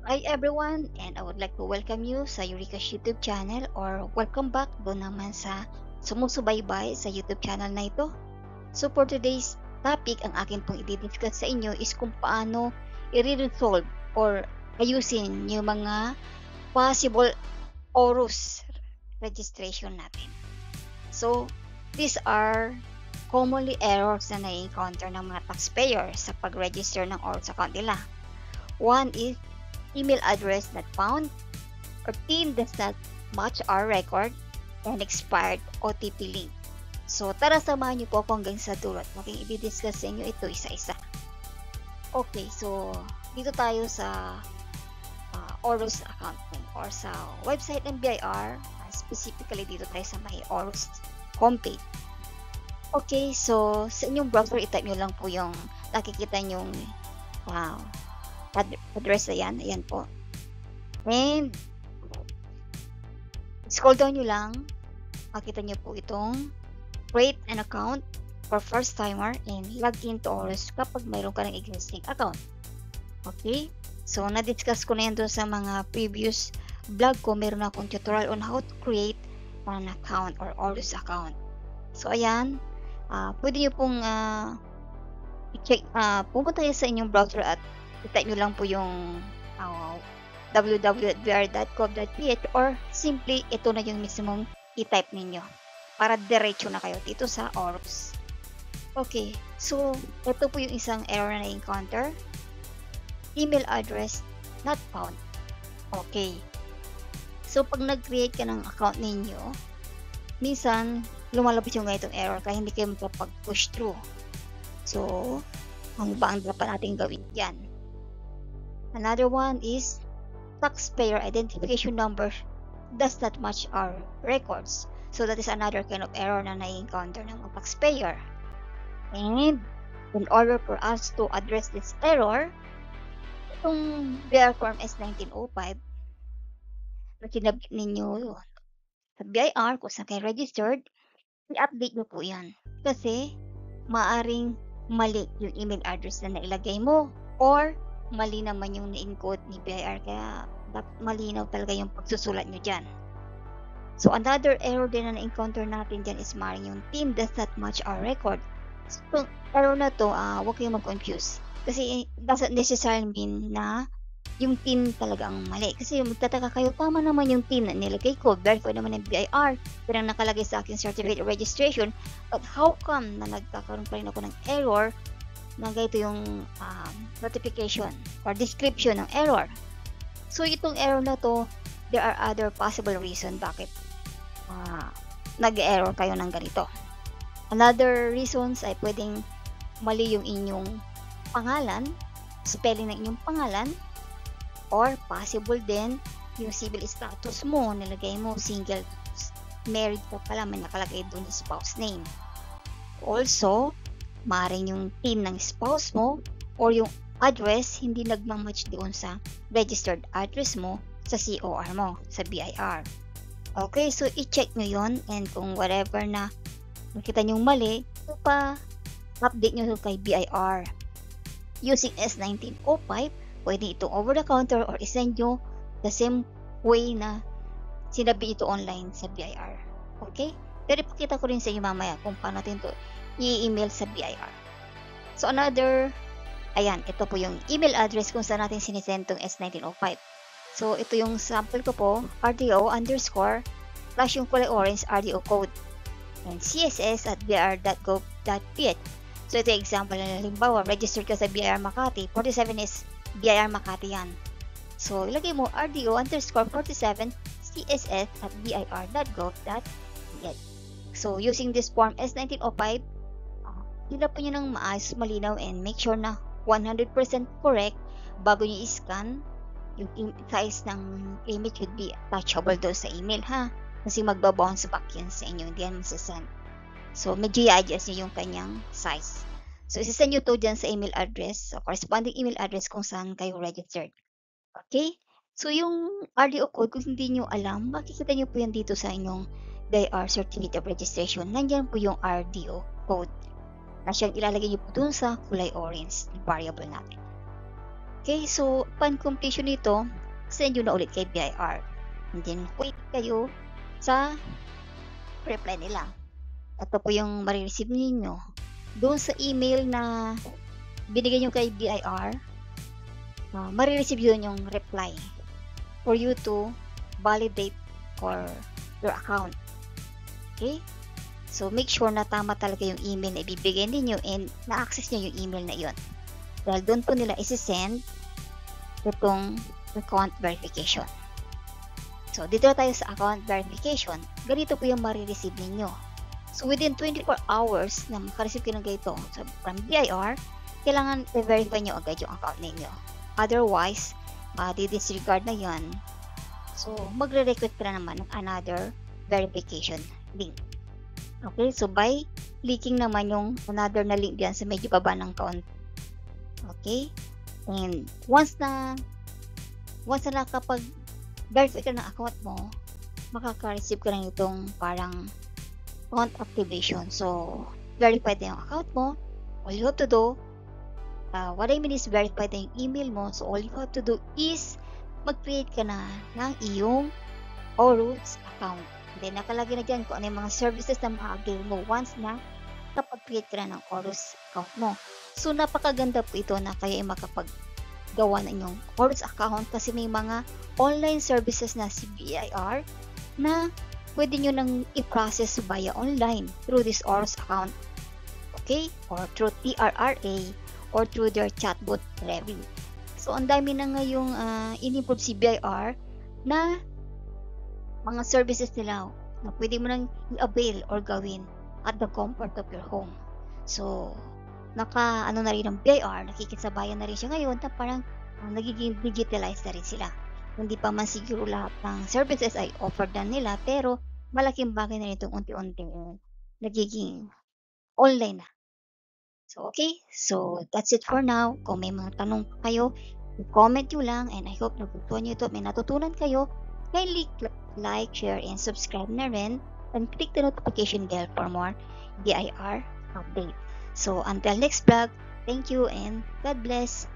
Hi everyone, and I would like to welcome you sa Eureka's YouTube channel or welcome back doon naman sa sumusubaybay sa YouTube channel na ito. So for today's topic, ang akin pong i-discuss sa inyo is kung paano i-resolve or ayusin yung mga possible ORUS registration natin. So these are commonly errors na na-encounter ng mga taxpayer sa pag-register ng ORUS account nila. One is email address not found, or PIN does not match our record, and expired OTP link. So, tara samahan niyo po ako hanggang sa dulo at maging i-discuss sa inyo ito isa-isa. Okay, so dito tayo sa ORUS account or sa website ng BIR, specifically dito tayo sa may ORUS homepage. Okay, so sa inyong browser, i-type nyo lang po yung nakikita nyong address na yan. Ayan po. And scroll down nyo lang. Makita nyo po itong create an account for first timer and log into ORUS kapag mayroon ka ng existing account. Okay? So, na-discuss ko na yan doon sa mga previous vlog ko. Meron akong tutorial on how to create an account or ORUS account. So, ayan. Pwede nyo pong i-check. Pumunta kayo sa inyong browser at i-type nyo lang po yung www.br.gov.ph or simply ito na yung mismong i-type ninyo para diretso na kayo dito sa ORUS. Okay, so ito po yung isang error na na-encounter. Email address not found. Okay, so pag nag-create ka ng account ninyo, minsan lumalabas yung ganitong error kaya hindi kayo makapag-push through. So, ano ba ang dapat natin gawin yan? Another one is taxpayer identification number does not match our records. So that is another kind of error na na-encounter ng mga taxpayer. And in order for us to address this error, itong BIR Form S1905 na sinabit ninyo sa BIR kung saan kayo registered, i-update nyo po yan. Kasi maaring mali yung email address na nailagay mo or mali naman yung na-encode ni BIR, kaya malinaw talaga yung pagsusulat nyo dyan. So, another error din na na-encounter natin dyan is maring yung PIN does not match our record. So, itong error na to, huwag kayong mag-confuse. Kasi, doesn't necessarily mean na yung PIN talaga ang mali. Kasi magtataka kayo, tama naman yung PIN na nilagay ko, verify naman ng BIR, pero ang nakalagay sa akin certificate of registration, but how come na nagkakaroon pa rin ako ng error na ganito yung notification or description ng error. So, itong error na to, there are other possible reason bakit nag-error kayo ng ganito. Another reasons ay pwedeng mali yung inyong pangalan, spelling ng inyong pangalan, or possible din yung civil status mo, nilagay mo single, married ka pala, may nakalagay doon yung spouse name. Also, maaaring yung PIN ng spouse mo or yung address hindi nagmamatch doon sa registered address mo sa COR mo, sa BIR. Okay, so i-check nyo yon, and kung whatever na nakita nyo mali, update nyo kay BIR. Using S1905, pwede itong over the counter or isend nyo the same way na sinabi ito online sa BIR. Okay? Pero ipakita ko rin sa inyo mamaya kung paano natin ito i-email sa BIR. So another, ayan, ito po yung email address kung saan natin sinisend itong S1905. So ito yung sample ko po, RDO _ plus yung kulay orange RDO code and CSS at bir.gov.ph. So ito yung example na halimbawa, registered ka sa BIR Makati, 47 is BIR Makati yan. So ilagay mo RDO _ 47 CSS at bir.gov.ph. So using this form S1905, hilap nyo ng maayos, malinaw, and make sure na 100% correct bago nyo i-scan. Yung size ng image should be touchable doon sa email, ha? Kasi magbabounce back yan sa inyo, hindi yan masasend. So, medyo i-adjust nyo yung kanyang size. So, isasend nyo to dyan sa email address, so corresponding email address kung saan kayo registered. Okay? So, yung RDO code, kung hindi nyo alam, makikita nyo po yan dito sa inyong BIR Certificate of Registration. Nandyan po yung RDO code na siyang ilalagay nyo po dun sa kulay orange, variable natin. Okay, so upon completion nito, send nyo na ulit kay BIR. And then, wait kayo sa reply nila. Ito po yung marireceive ninyo. Doon sa email na binigay nyo kay BIR, marireceive yun yung reply for you to validate or your account. Okay? So, make sure na tama talaga yung email na ibibigay ninyo and na-access nyo yung email na yun. Dahil doon po nila isi-send itong account verification. So, dito tayo sa account verification. Ganito po yung marireceive ninyo. So, within 24 hours na makareceive kayo ng ganito from BIR, kailangan i-verify nyo agad yung account ninyo. Otherwise, di-disregard na yan. So, magre-request ka na naman ng another verification link. Okay, so by clicking naman yung another na link diyan sa medyo baba ng account. Okay, and once na nakapag-verify ka ng account mo, makaka-receive ka ng itong parang account activation. So, verified na yung account mo. All you have to do, what I mean is verified na yung email mo. So, all you have to do is mag-create ka na ng iyong Orus account. Then, nakalagay na dyan kung ano yung mga services na ma-avail mo once na kapag-create ka na ng Orus account mo. So, napakaganda po ito na kayo ay makapaggawa na inyong Orus account kasi may mga online services na si BIR na pwede nyo nang i-process via online through this Orus account. Okay? Or through TRRA or through their chatbot Revy. So, ang dami na ngayong in-improve si BIR na mga services nila na pwede mo nang i-avail or gawin at the comfort of your home. So, na rin ng BIR, nakikisabayan na rin siya ngayon na parang nagiging digitalized na rin sila. Hindi pa man siguro lahat ng services ay offered na nila, pero malaking bagay na itong unti-unti nagiging online na. So, okay. So, that's it for now. Kung may mga tanong kayo, comment nyo lang and I hope nagustuhan nyo ito. May natutunan kayo. Kindly like, share, and subscribe na rin. And click the notification bell for more BIR update. So, until next vlog, thank you and God bless.